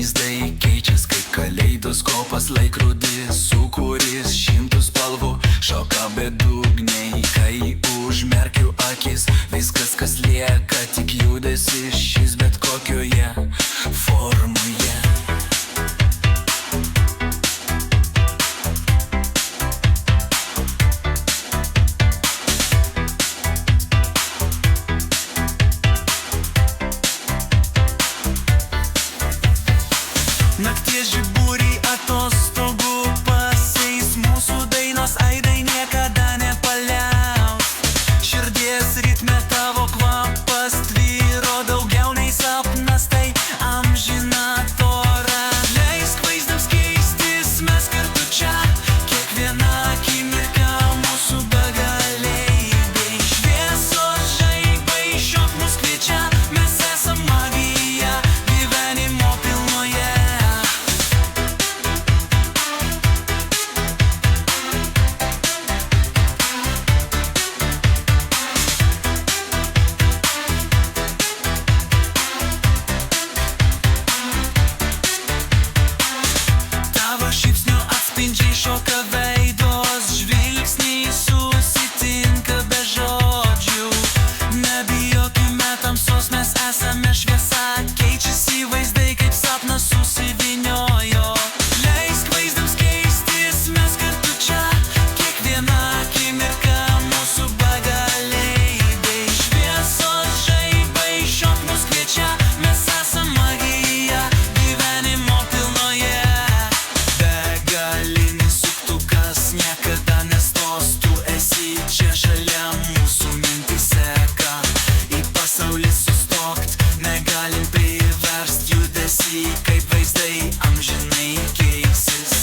vaizdai keičias kaip kaleidoskopas, laikrodis sukūris šimtų spalvų, šoka bedugniai, kai užmerkiu akis, viskas kas lieka tik judesis šis bet kokioje formoje. Nakties žiburiai atostogų pasais, mūsų dainos aidai niekada nepaliaus. Širdies ritme tavo kvapas tvyro, daugiau nei sapnas, tai amžina tvora. Leisk vaizdams keistis, mes kartu čia, kiekviena akimirka mūsų begalybei. Šviesos žaibai šiok mus kviečia, mes esam magija gyvenimo pilnoje. Tavo šypsniu atspindžiai šoka veidos, žvilgsniai susitinka be žodžių. Nebijokime tamsos, mes esame šviesa, keičiasi vaizdai kaip sapnas susivyniojo. Leisk vaizdams keistis, mes kartu čia, kiekviena akimirka mūsų begalybei. Šviesos žaibai šiok mus kviečia, mes esam magija gyvenimo pilnoje. Begalinis suktukas niekada nestos, tu esi čia šalia mūsų mintyse, ką į pasaulį sustokt, negalim priverst judesį, kaip vaizdai amžinai keisis.